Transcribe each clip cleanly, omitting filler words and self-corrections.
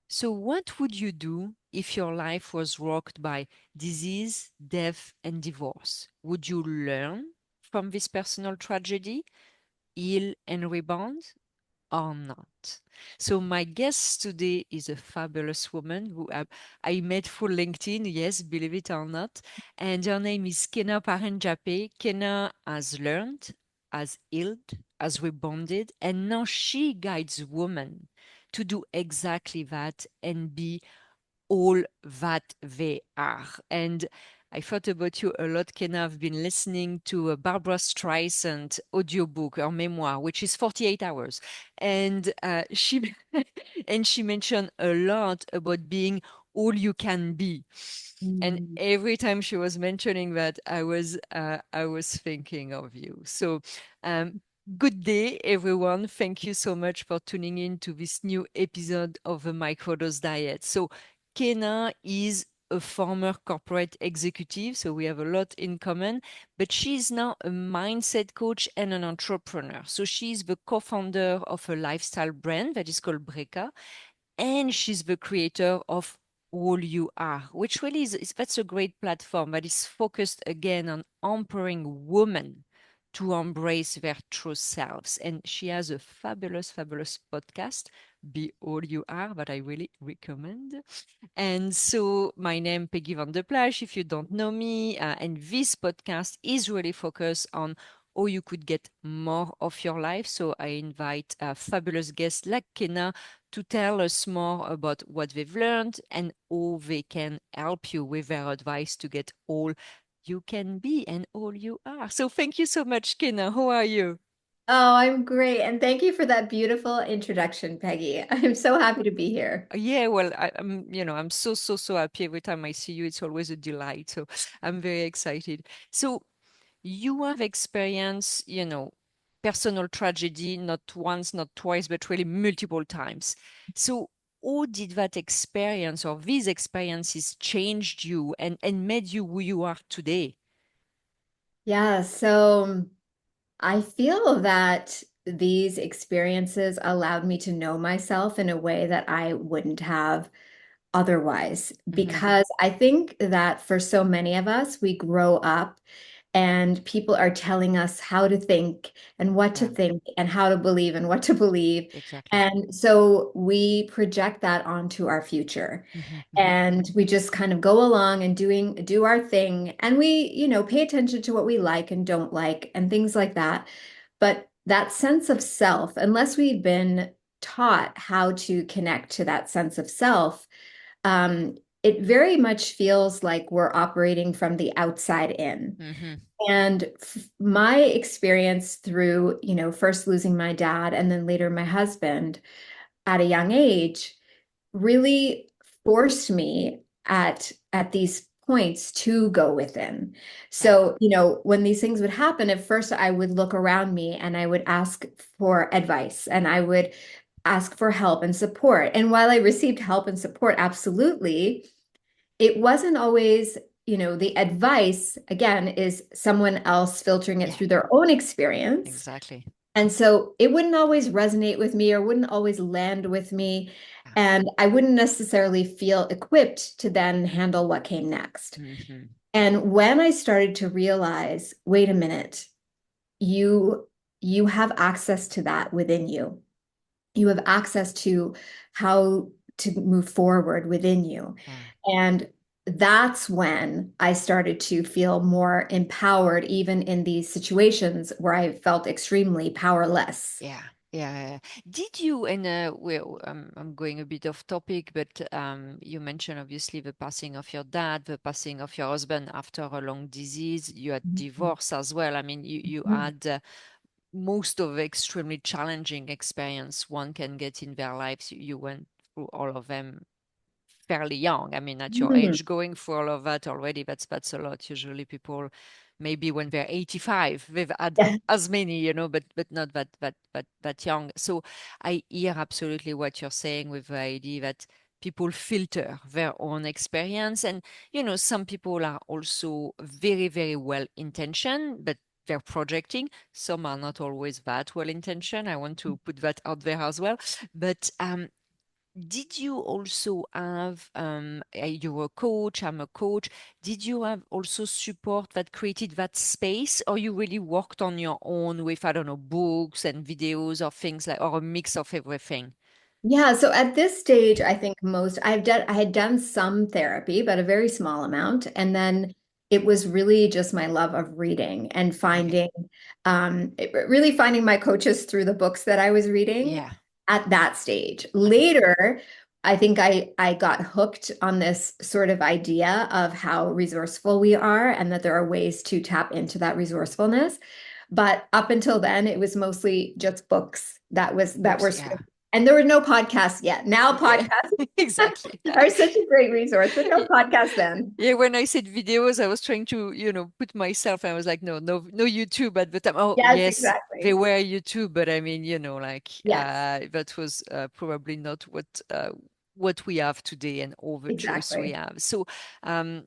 So, what would you do if your life was rocked by disease, death, and divorce? Would you learn from this personal tragedy, heal and rebound, or not? So, my guest today is a fabulous woman who I met through LinkedIn, yes, believe it or not. And her name is Kena Paranjape. Kena has learned, has healed, has rebounded, and now she guides women to do exactly that and be all that they are. And I thought about you a lot, Ken. I've been listening to a Barbara Streisand audiobook, her memoir, which is 48 hours. And she and she mentioned a lot about being all you can be. And Mm. every time she was mentioning that, I was thinking of you. So um, good day, everyone. Thank you so much for tuning in to this new episode of the Microdose Diet. So Kena is a former corporate executive, so we have a lot in common, but she's now a mindset coach and an entrepreneur. So she's the co-founder of a lifestyle brand that is called Breca, and she's the creator of All You Are, which really that's a great platform that is focused again on empowering women to embrace their true selves. And she has a fabulous, fabulous podcast, Be All You Are, that I really recommend. And so, my name Peggy van der Plassche, if you don't know me, and this podcast is really focused on how you could get more of your life. So, I invite fabulous guests like Kena to tell us more about what they've learned and how they can help you with their advice to get all you can be and all you are. So, thank you so much, Kena. How are you? Oh, I'm great. And thank you for that beautiful introduction, Peggy. I'm so happy to be here. Yeah, well, I'm so, so, so happy every time I see you. It's always a delight. So I'm very excited. So you have experienced, personal tragedy, not once, not twice, but really multiple times. So how did that experience or these experiences changed you and made you who you are today? Yeah, so I feel that these experiences allowed me to know myself in a way that I wouldn't have otherwise. Hmm. Because I think that for so many of us, we grow up and people are telling us how to think and what to Yeah, think and how to believe and what to believe. exactly. And so we project that onto our future. Hmm. Hmm. And we just kind of go along and do our thing. And we, pay attention to what we like and don't like and things like that. But that sense of self, unless we've been taught how to connect to that sense of self, um, it very much feels like we're operating from the outside in. Hmm. And my experience through, first losing my dad and then later my husband at a young age really forced me at these points to go within. Yeah. So, when these things would happen, at first I would look around me and I would ask for advice and I would ask for help and support. And while I received help and support, absolutely, it wasn't always, the advice, again, is someone else filtering it Yeah, through their own experience. exactly. And so it wouldn't always resonate with me or wouldn't always land with me. Yeah. And I wouldn't necessarily feel equipped to then handle what came next. Hmm. And when I started to realize, wait a minute, you you have access to that within you. You have access to how to move forward within you. Yeah. And that's when I started to feel more empowered, even in these situations where I felt extremely powerless. Yeah, yeah. Yeah. Did you, and well, I'm going a bit off topic, but you mentioned obviously the passing of your dad, the passing of your husband after a long disease. You had Mhm. divorce as well. I mean, you Mhm. had most of the extremely challenging experience one can get in their lives. You went through all of them fairly young. I mean, at your Mhm. age, going through all of that already, that's a lot. Usually, people maybe when they're 85, they've had Yeah. as many, but not that young. So I hear absolutely what you're saying with the idea that people filter their own experience, and some people are also very, very well intentioned, but they're projecting. Some are not always that well intentioned. I want to put that out there as well, but did you also have, you were a coach, I'm a coach. Did you have also support that created that space, or you really worked on your own with, I don't know, books and videos or things like, or a mix of everything? Yeah, so at this stage, I think I had done some therapy, but a very small amount. And then it was really just my love of reading and Okay. really finding my coaches through the books that I was reading Yeah. at that stage. Okay. Later, I think I got hooked on this sort of idea of how resourceful we are and that there are ways to tap into that resourcefulness. But up until then, it was mostly just books that Books. were sort Yeah. of, and there were no podcasts yet. Now Yeah. podcasts Exactly. are such a great resource, but no podcasts then. Yeah, when I said videos, I was trying to, put myself, I was like, no, no, no YouTube at the time. Oh, Yes, yes, they exactly. were YouTube, but I mean, like Yes, that was probably not what we have today and all the choice we exactly. have. Um,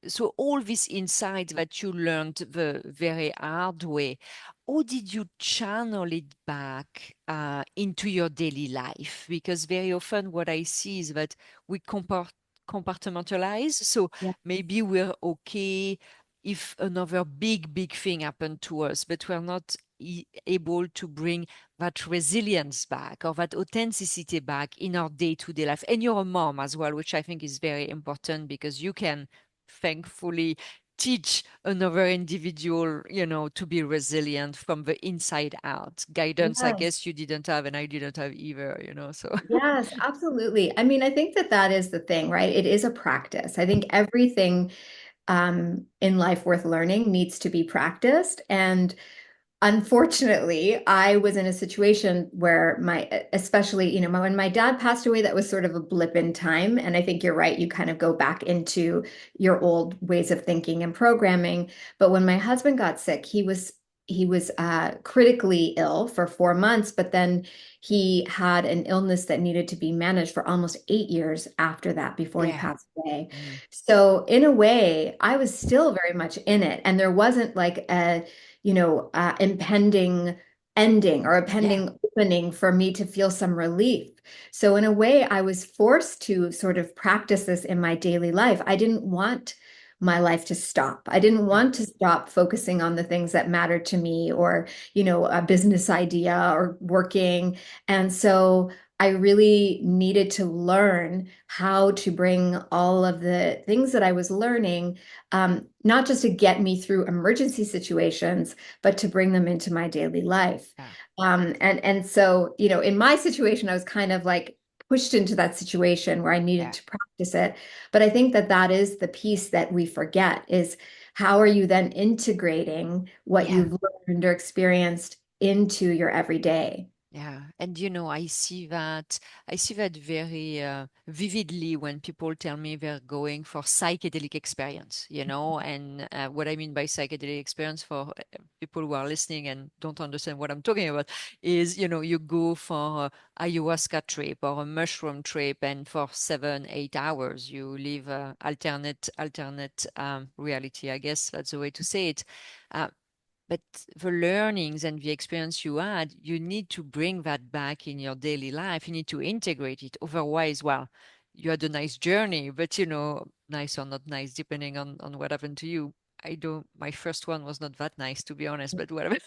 so all these insights that you learned the very hard way, how did you channel it back into your daily life? Because very often what I see is that we compartmentalize. So Yeah. maybe we're okay if another big thing happened to us, but we're not able to bring that resilience back or that authenticity back in our day-to-day life. And you're a mom as well, which I think is very important because you can thankfully teach another individual, to be resilient from the inside out. Guidance, I Yes. guess you didn't have, and I didn't have either, so. Yes, absolutely. I mean, I think that that is the thing, right? It is a practice. I think everything in life worth learning needs to be practiced. And unfortunately, I was in a situation where especially, when my dad passed away, that was sort of a blip in time. And I think you're right. You kind of go back into your old ways of thinking and programming. But when my husband got sick, he was critically ill for 4 months, but then he had an illness that needed to be managed for almost 8 years after that before he Yeah. passed away. Mm. So in a way, I was still very much in it, and there wasn't like a impending ending or a Yeah. pending opening for me to feel some relief. So, in a way, I was forced to sort of practice this in my daily life. I didn't want my life to stop. I didn't Yeah. want to stop focusing on the things that mattered to me or, a business idea or working. And so I really needed to learn how to bring all of the things that I was learning, not just to get me through emergency situations, but to bring them into my daily life. Yeah. And so, in my situation, I was kind of like pushed into that situation where I needed Yeah. to practice it. But I think that that is the piece that we forget is how are you then integrating what Yeah. you've learned or experienced into your everyday? Yeah, and I see that very vividly when people tell me they're going for psychedelic experience, and what I mean by psychedelic experience for people who are listening and don't understand what I'm talking about is, you go for a ayahuasca trip or a mushroom trip, and for 7, 8 hours you live alternate reality. I guess that's the way to say it. Uh, but the learnings and the experience you had, you need to bring that back in your daily life. You need to integrate it. Otherwise, well, you had a nice journey, but nice or not nice, depending on what happened to you. I don't, my first one was not that nice, to be honest, but whatever.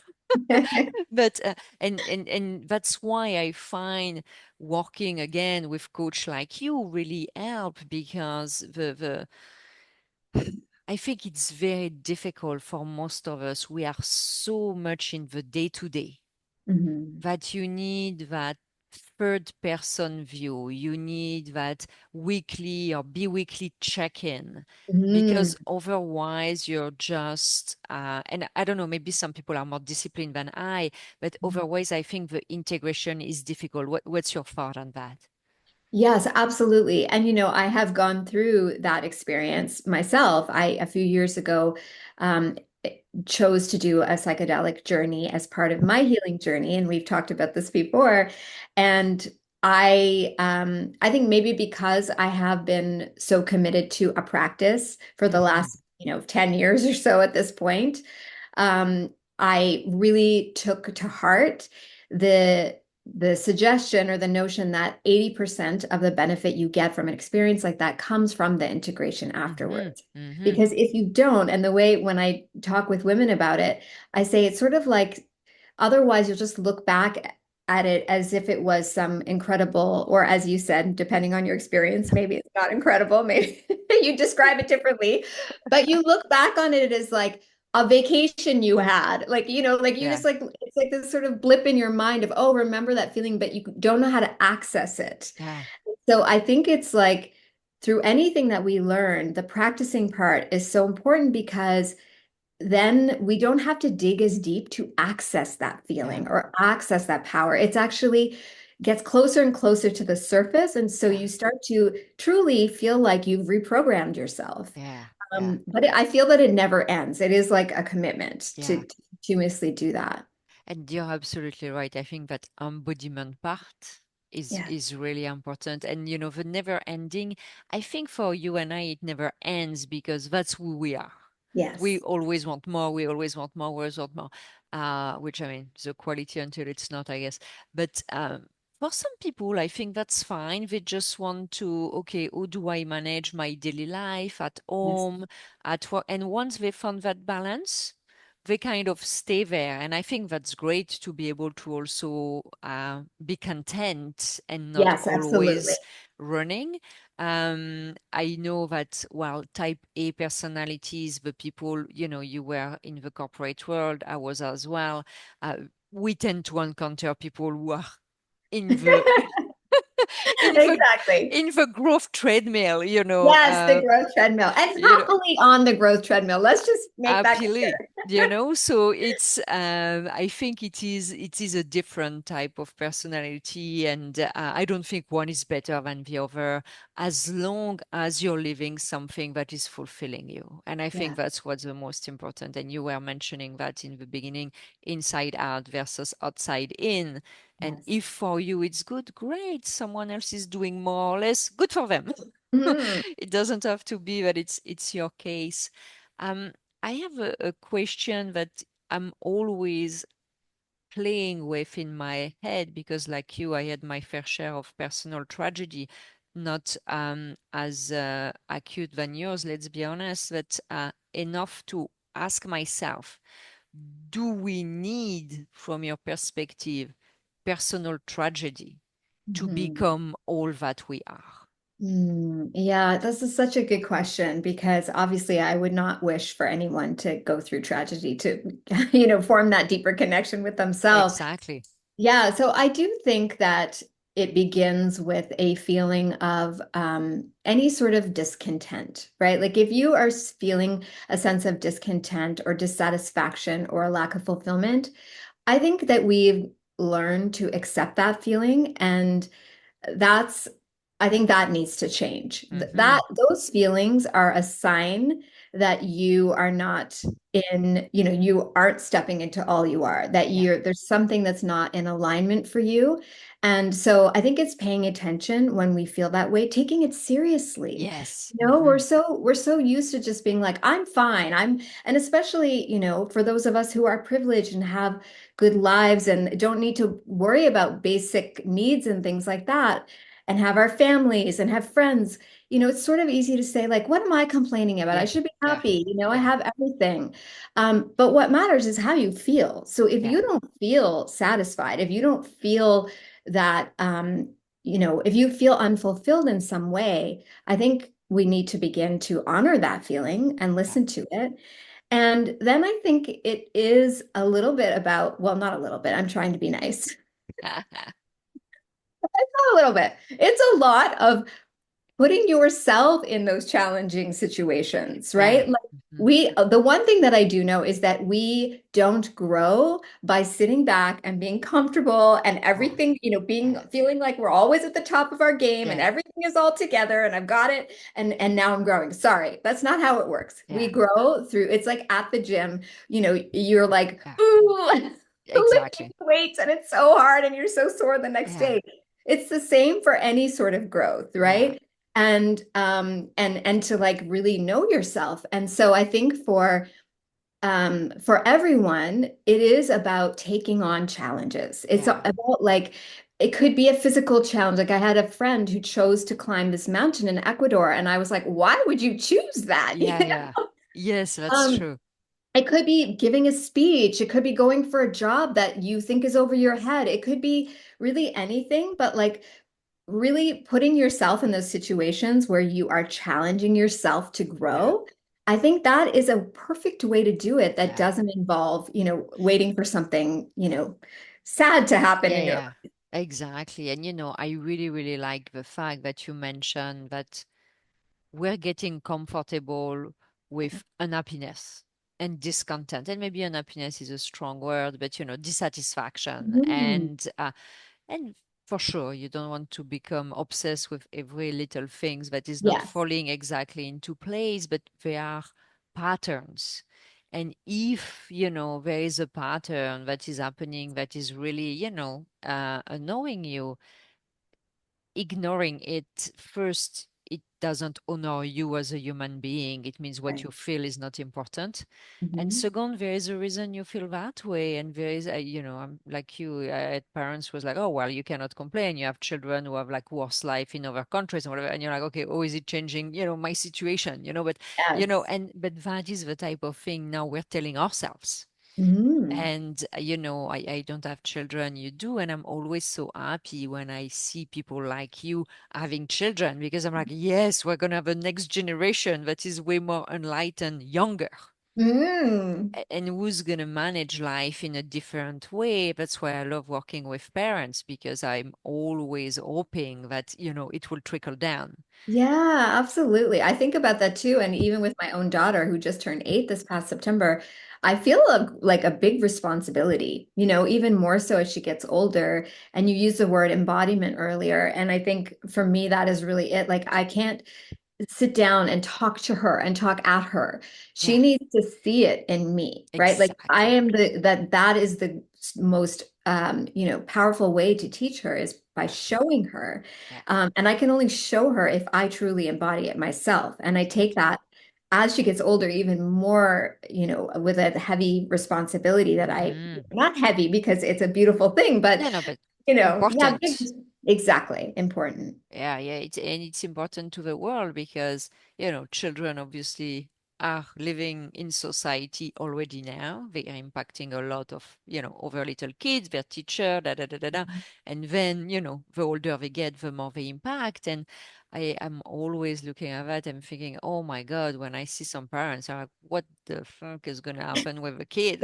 But and that's why I find working again with coach like you really help because the I think it's very difficult for most of us. We are so much in the day to day Mhm. that you need that third person view. You need that weekly or bi-weekly check-in Mhm. because otherwise you're just, and I don't know, maybe some people are more disciplined than I, but otherwise I think the integration is difficult. What's your thought on that? Yes, absolutely. And I have gone through that experience myself. A few years ago, um, chose to do a psychedelic journey as part of my healing journey, and we've talked about this before. And I think maybe because I have been so committed to a practice for the Mhm. last, 10 years or so at this point, I really took to heart the the suggestion or the notion that 80% of the benefit you get from an experience like that comes from the integration Mm-hmm. afterwards. Mm-hmm. Because if you don't, and the way when I talk with women about it, I say it's sort of like otherwise you'll just look back at it as if it was some incredible, or as you said, depending on your experience, maybe it's not incredible, maybe you describe it differently, but you look back on it as like a vacation you had, like like you Yeah. just like it's like this sort of blip in your mind of, oh, remember that feeling, but you don't know how to access it. Yeah. So I think it's like through anything that we learn, the practicing part is so important because then we don't have to dig as deep to access that Yeah. feeling or access that power. It's actually gets closer and closer to the surface. And so Yeah. you start to truly feel like you've reprogrammed yourself. Yeah. Yeah. But I feel that it never ends. It is like a commitment Yeah. to continuously do that. And you're absolutely right. I think that embodiment part Yes. is really important. And the never ending, I think for you and I, it never ends because that's who we are. We Yes. always want more, we always want more, we always want more. Which I mean, the quality until it's not, I guess. But for some people, I think that's fine. They just want to, okay, how do I manage my daily life at Yes. home, at work? And once they found that balance, they kind of stay there. And I think that's great to be able to also be content and not Yes, absolutely. always running. I know that, well, type A personalities, the people, you were in the corporate world, I was as well. Uh, we tend to encounter people who are in the in the Exactly. in the growth treadmill, Yes, the growth treadmill. And you know, happily on the growth treadmill. Let's just make that happily, clear. so it's I think it is a different type of personality, and I don't think one is better than the other, as long as you're living something that is fulfilling you. And I think Yeah. that's what's the most important. And you were mentioning that in the beginning, inside out versus outside in. And Yes. if for you it's good, great, someone else is doing more or less, good for them. Mhm. It doesn't have to be that it's your case. um I have a question that I'm always playing with in my head, because, like you, I had my fair share of personal tragedy, not as acute than yours, let's be honest, but enough to ask myself, do we need, from your perspective, personal tragedy to Mhm. become all that we are? Yeah, this is such a good question because obviously I would not wish for anyone to go through tragedy to, form that deeper connection with themselves. Exactly. Yeah, so I do think that it begins with a feeling of any sort of discontent, right? Like if you are feeling a sense of discontent or dissatisfaction or a lack of fulfillment, I think that we've learned to accept that feeling, and that's I think that needs to change. Mm-hmm. That those feelings are a sign that you are not you aren't stepping into all you are, that Yeah. there's something that's not in alignment for you. And so I think it's paying attention when we feel that way, taking it seriously. Yes. We're Mm-hmm. so used to just being like, I'm fine. And especially, for those of us who are privileged and have good lives and don't need to worry about basic needs and things like that, and have our families and have friends, it's sort of easy to say, like, what am I complaining about? I Yeah. should be Yeah. happy. I Yeah. have everything. But what matters is how you feel. So if Yeah. you don't feel satisfied, if you don't feel that, if you feel unfulfilled in some way, I think we need to begin to honor that feeling and Yeah. listen to it. And then I think it is a little bit about, well, not a little bit, I'm trying to be nice. A little bit. It's a lot of putting yourself in those challenging situations, Yeah. right? Like Mm-hmm. the one thing that I do know is that we don't grow by sitting back and being comfortable and Oh, everything, being yeah. feeling like we're always at the top of our game and Yeah. everything is all together and I've got it and now I'm growing. Sorry, that's not how it works. We Yeah. grow through, it's like at the gym, you're like, Yeah. ooh, lifting Exactly. weights and it's so hard and you're so sore the next Yeah. day. It's the same for any sort of growth, Yeah. right? And to like really know yourself. And so I think for for everyone, it is about taking on challenges. It's Yeah. about like, it could be a physical challenge. Like I had a friend who chose to climb this mountain in Ecuador, and I was like, why would you choose that? Yeah, yeah. Yes, that's Um, true. it could be giving a speech. It could be going for a job that you think is over your head. It could be really anything, but like really putting yourself in those situations where you are challenging yourself to Yeah. grow. I think that is a perfect way to do it that Yeah. doesn't involve, waiting for something, sad to happen Yeah, in your yeah. Exactly. And I really, really like the fact that you mentioned that we're getting comfortable life. with unhappiness and discontent. And maybe unhappiness is a strong word, but dissatisfaction. Mm, And for sure, you don't want to become obsessed with every little things that is not yes. falling exactly into place, but there are patterns. And if, there is a pattern that is happening that is really, annoying you, ignoring it first, it doesn't honor you as a human being. It means what Right. you feel is not important. And Mhm. second, there is a reason you feel that way. And there is, I'm like you, I had parents was like, oh, well, you cannot complain. You have children who have like worse life in other countries and whatever. And you're like, okay, oh, is it changing, my situation, but, Yes. but that is the type of thing now we're telling ourselves. Mm. And, I don't have children, you do. And I'm always so happy when I see people like you having children because I'm like, yes, we're going to have a next generation that is way more enlightened, younger, Mm. and who's going to manage life in a different way. That's why I love working with parents because I'm always hoping that, it will trickle down. Yeah, absolutely. I think about that too. And even with my own daughter who just turned 8 this past September, I feel like a big responsibility, even more so as she gets older. And you used the word embodiment earlier. And I think for me, that is really it. Like, I can't sit down and talk to her and talk at her. She Yeah, needs to see it in me, right? Like I exactly. am that is the most powerful way to teach her is by showing her. Yeah, And I can only show her if I truly embody it myself. And I take exactly. that as she gets older, even more, with a heavy responsibility that I Hmm. not heavy because it's a beautiful thing, but No, no, but yeah, big, important. exactly important. Yeah, yeah, it's important to the world because, children obviously are living in society already now. They are impacting a lot of, other little kids, their teacher, da da da da da. And then, the older they get, the more they impact. And I am always looking at that and thinking, oh my God, when I see some parents are like, what the fuck is gonna happen with the kid?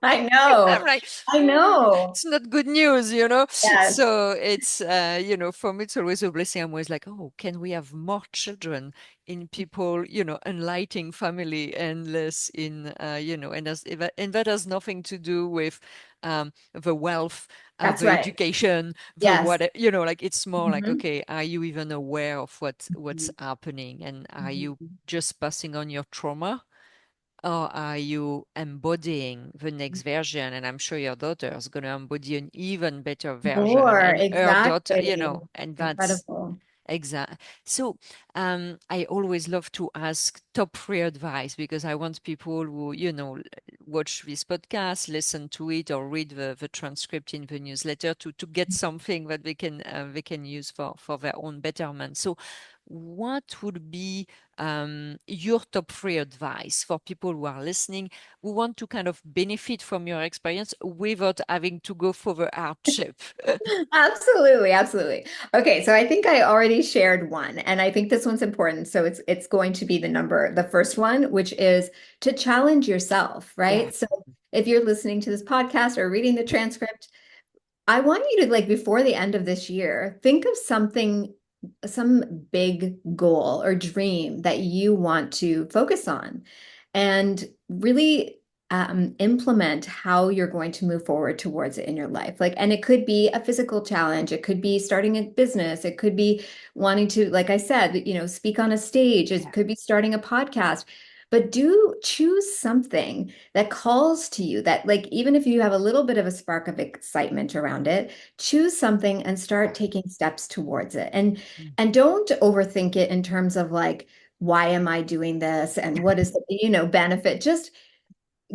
I know. I'm like, I know. it's not good news. Yes, So it's, for me, it's always a blessing. I'm always like, oh, can we have more children in people, enlightening family and less in, and that has nothing to do with the wealth, that's the right. education, the Yes. what, like it's more like, Mhm. okay, are you even aware of what's Mhm. happening? And are you Mhm. just passing on your trauma? Or are you embodying the next version? And I'm sure your daughter is going to embody an even better version. More, And her daughter, exactly. and that's Incredible. exact. So I always love to ask top three advice because I want people who, watch this podcast, listen to it, or read the transcript in the newsletter to get something that they can use for their own betterment. So what would be your top three advice for people who are listening who want to kind of benefit from your experience without having to go for the hardship? Absolutely, absolutely. Okay, so I think I already shared one, and I think this one's important. So it's going to be the first one, which is to challenge yourself, Yeah. right? So if you're listening to this podcast or reading the transcript, I want you to like before the end of this year, think of some big goal or dream that you want to focus on and really implement how you're going to move forward towards it in your life. Like, and it could be a physical challenge, it could be starting a business, it could be wanting to, like I said, speak on a stage, it Yeah. could be starting a podcast. But do choose something that calls to you that like even if you have a little bit of a spark of excitement around it, choose something and start Yeah. taking steps towards it. And Mm. and don't overthink it in terms of like, why am I doing this? And what is the, benefit? Just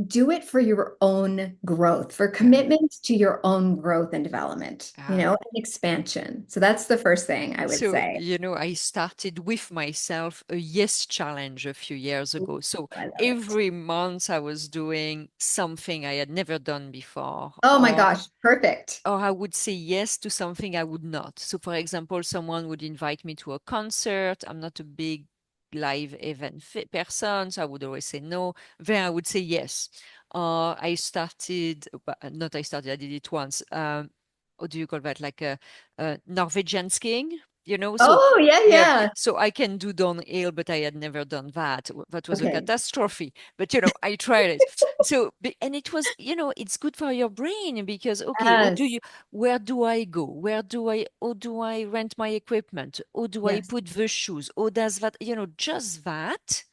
do it for your own growth, for Yeah. commitment to your own growth and development, Uh, and expansion. So that's the first thing I would so, say. I started with myself a yes challenge a few years Ooh, ago. So I love it. every month I was doing something I had never done before, Oh my gosh, perfect. or I would say yes to something I would not. So, for example, someone would invite me to a concert. I'm not a big live event person, so I would always say no. Then I would say yes. I started, but not I started, I did it once. What do you call that? Like a Norwegian skiing. So Oh, yeah, yeah, yeah. so I can do downhill, but I had never done that. That was a Okay. catastrophe. But I tried it. So, and it was, it's good for your brain because, okay, Yes. where do I go? How do I rent my equipment? How do I Yes. put the shoes? How does that, just that?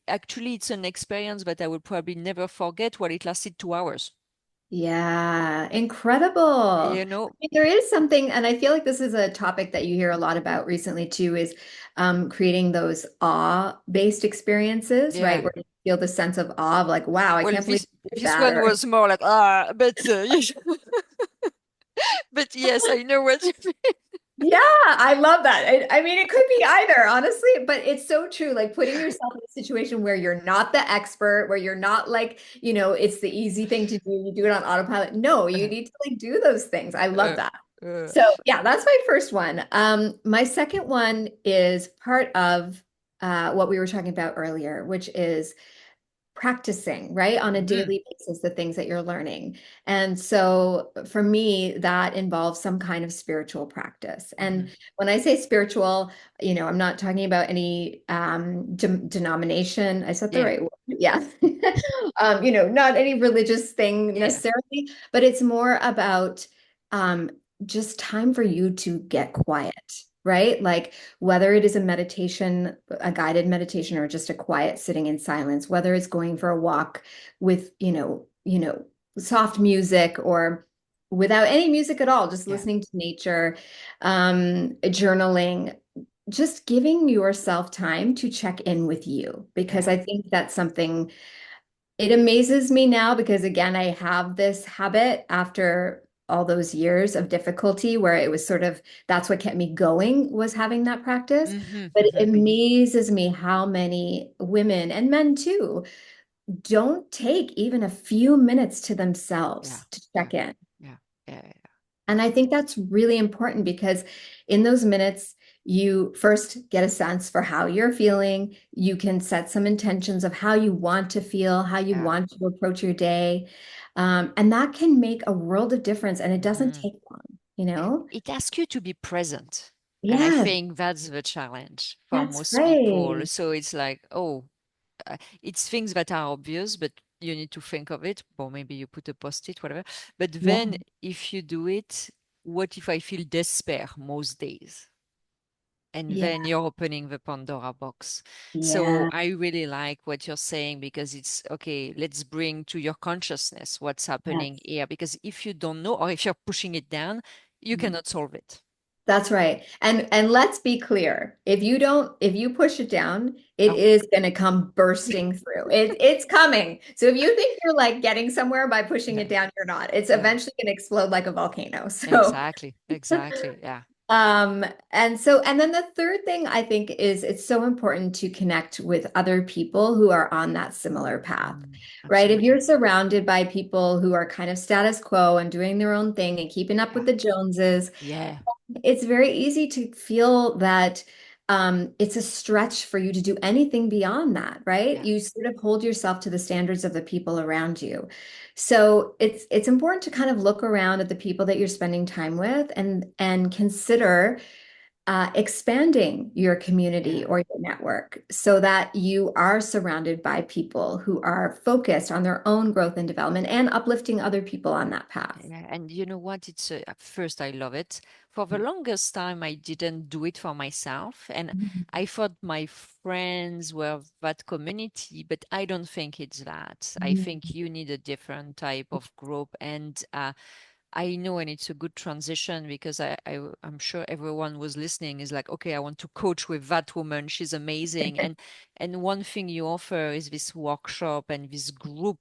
Actually, it's an experience that I will probably never forget while it lasted 2 hours. Yeah, incredible. You know? There is something, and I feel like this is a topic that you hear a lot about recently too, is creating those awe-based experiences, right? Yeah. Where you feel the sense of awe of like, wow, I Well, can't believe this you did this that. one Or was more like but yes, but yes, I know what you mean. yeah, I love that. I mean, it could be either, honestly, but it's so true. Like putting yourself in a situation where you're not the expert, where you're not like, it's the easy thing to do. You do it on autopilot. No, you Uh, need to like do those things. I love uh, that. uh, So yeah, that's my first one. My second one is part of what we were talking about earlier, which is practicing, right, on a mhm, daily basis, the things that you're learning. And so for me, that involves some kind of spiritual practice. And mhm. when I say spiritual, I'm not talking about any denomination. I said the Yeah, right word. Yeah. Not any religious thing yeah, necessarily, but it's more about um, just time for you to get quiet. Right? Like whether it is a meditation, a guided meditation, or just a quiet sitting in silence, whether it's going for a walk with, soft music or without any music at all, just yeah, listening to nature, journaling, just giving yourself time to check in with you, because yeah, I think that's something it amazes me now because again, I have this habit after all those years of difficulty where it was sort of that's what kept me going was having that practice. mhm, But it mhm. amazes me how many women and men too don't take even a few minutes to Yeah, themselves to yeah, check in. yeah, yeah, yeah, And I think that's really important because in those minutes, you first get a sense for how you're feeling. You can set some intentions of how you want to feel, how you yeah. want to approach your day. And that can make a world of difference. And it doesn't Mhm. take long, you know? It asks you to be present. And I Yes, think that's the challenge for that's most people. right. So it's like, oh, it's things that are obvious, but you need to think of it. Or maybe you put a post-it, whatever. But Yeah, then if you do it, what if I feel despair most days? And yeah, then you're opening the Pandora box. So yeah, I really like what you're saying because it's okay, let's bring to your consciousness what's happening yes. here. Because if you don't know, or if you're pushing it down, you cannot solve it. That's right. And let's be clear. If you push it down, it Oh, is going to come bursting through. It's coming. So if you think you're like getting somewhere by pushing yeah, it down, you're not. It's yeah, eventually going to explode like a volcano. So exactly, exactly. Yeah, and then the third thing I think is it's so important to connect with other people who are on that similar path, right? If absolutely. you're surrounded by people who are kind of status quo and doing their own thing and keeping up Yeah, with the Joneses, yeah, it's very easy to feel that it's a stretch for you to do anything beyond that, right? yeah, You sort of hold yourself to the standards of the people around you. So it's important to kind of look around at the people that you're spending time with and consider expanding your community yeah. or your network so that you are surrounded by people who are focused on their own growth and development and uplifting other people on that path. Yeah, and you know what? It's at first I love it. For the longest time, I didn't do it for myself, and Mhm. I thought my friends were that community, but I don't think it's that. I think you need a different type of group, and I know, and it's a good transition because I'm sure everyone was listening is like, okay, I want to coach with that woman. She's amazing, and one thing you offer is this workshop and this group.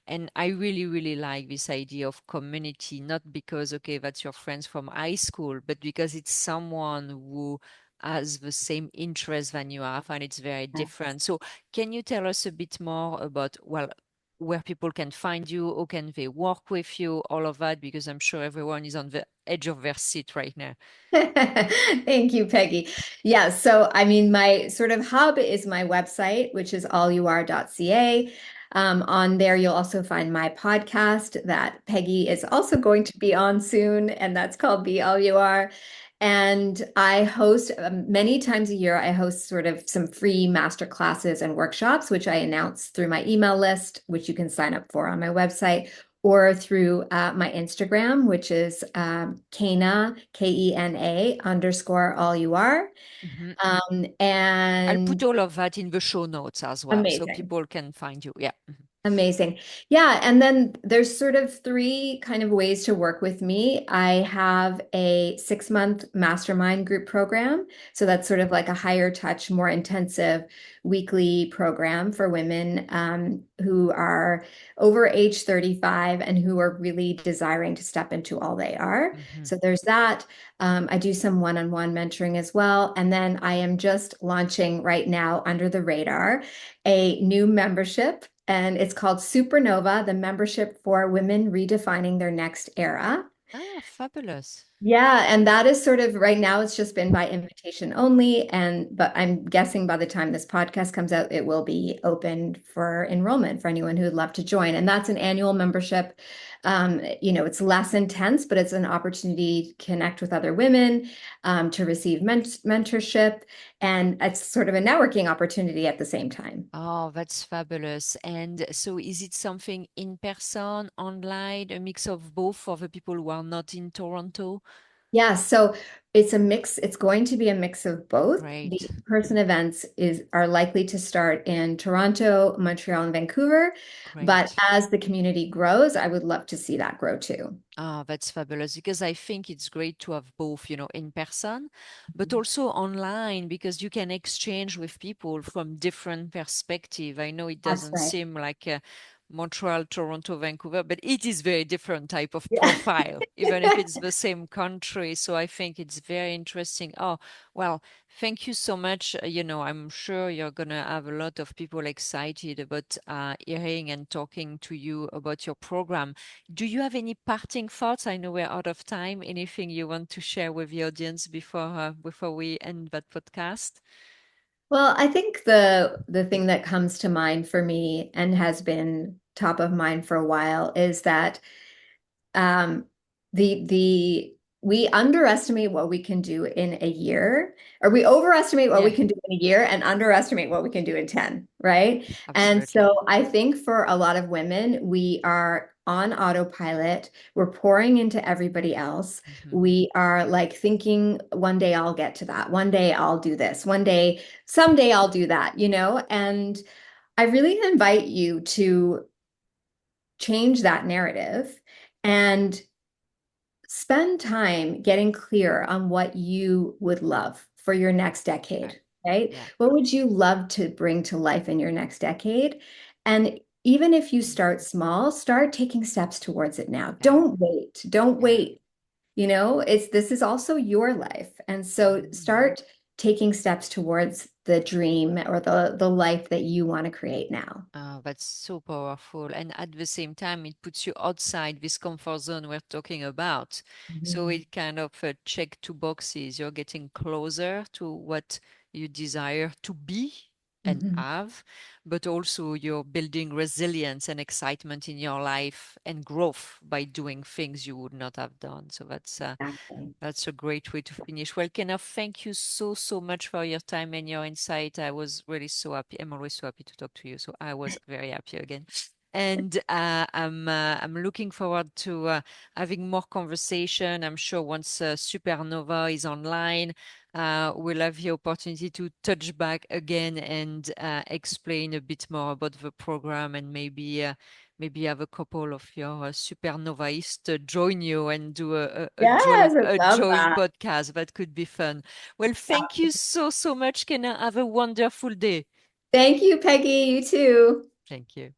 And I really, really like this idea of community, not because, okay, that's your friends from high school, but because it's someone who has the same interest than you have, and it's very Yes. different. So can you tell us a bit more about, well, where people can find you, how can they work with you, all of that, because I'm sure everyone is on the edge of their seat right now. Thank you, Peggy. Yeah, so I mean, my sort of hub is my website, which is allur.ca. On there, you'll also find my podcast that Peggy is also going to be on soon, and that's called Be All You Are. And I host many times a year, I host sort of some free master classes and workshops, which I announce through my email list, which you can sign up for on my website or through my Instagram, which is Kena, Kena underscore all you are. Mhm. I'll And put all of that in the show notes as well, so amazing. people can find you. Yeah. Amazing. Yeah, and then there's sort of three kind of ways to work with me. I have a 6-month mastermind group program. So that's sort of like a higher touch, more intensive weekly program for women who are over age 35 and who are really desiring to step into all they are. Mhm. So there's that. I do some one-on-one mentoring as well. And then I am just launching right now under the radar a new membership, and it's called Supernova, the membership for women redefining their next era. Ah, fabulous. Yeah, and that is sort of right now it's just been by invitation only, and but I'm guessing by the time this podcast comes out it will be open for enrollment for anyone who would love to join. And that's an annual membership. It's less intense, but it's an opportunity to connect with other women, to receive mentorship, and it's sort of a networking opportunity at the same time. Oh, that's fabulous. And so is it something in person, online, a mix of both for the people who are not in Toronto? Yeah, so it's a mix. It's going to be a mix of both. The Great. in-person events are likely to start in Toronto, Montreal, and Vancouver. But Great. as the community grows, I would love to see that grow too. Ah, that's fabulous because I think it's great to have both, in person, but also online because you can exchange with people from different perspective. I know it That's doesn't right. seem like Montreal, Toronto, Vancouver, but it is very different type of Yeah. profile, even if it's the same country. So I think it's very interesting. Oh, well, thank you so much. I'm sure you're gonna have a lot of people excited about hearing and talking to you about your program. Do you have any parting thoughts? I know we're out of time. Anything you want to share with the audience before we end that podcast? Well, I think the thing that comes to mind for me and has been top of mind for a while is that um, the we underestimate what we can do in a year, or we overestimate what we Yeah, can do in a year and underestimate what we can do in 10, right? And absolutely. so I think for a lot of women, we are on autopilot. We're pouring into everybody else. Mhm. We are like thinking, one day I'll get to that. One day I'll do this. One day, someday I'll do that, And I really invite you to change that narrative and spend time getting clear on what you would love for your next Right. decade, right? Yeah. What would you love to bring to life in your next decade? And even if you start small, start taking steps towards it now. Yeah. Don't wait. Don't Yeah. wait. This is also your life. And so Mhm. start taking steps towards the dream or the life that you want to create now. Oh, that's so powerful. And at the same time, it puts you outside this comfort zone we're talking about. So Mhm. it kind of check two boxes. You're getting closer to what you desire to be and Mhm. have, but also you're building resilience and excitement in your life and growth by doing things you would not have done. So Exactly. that's a great way to finish. Well, Kenneth, thank you so, so much for your time and your insight. I was really so happy. I'm always so happy to talk to you. So I was very happy again. And I'm looking forward to having more conversation. I'm sure once Supernova is online, we'll have the opportunity to touch back again and explain a bit more about the program and maybe have a couple of your supernovaists join you and do a Yes, joint I a love joint that. podcast. That could be fun. Well, thank you so so much, Kenna. Have a wonderful day. Thank you, Peggy. You too. Thank you.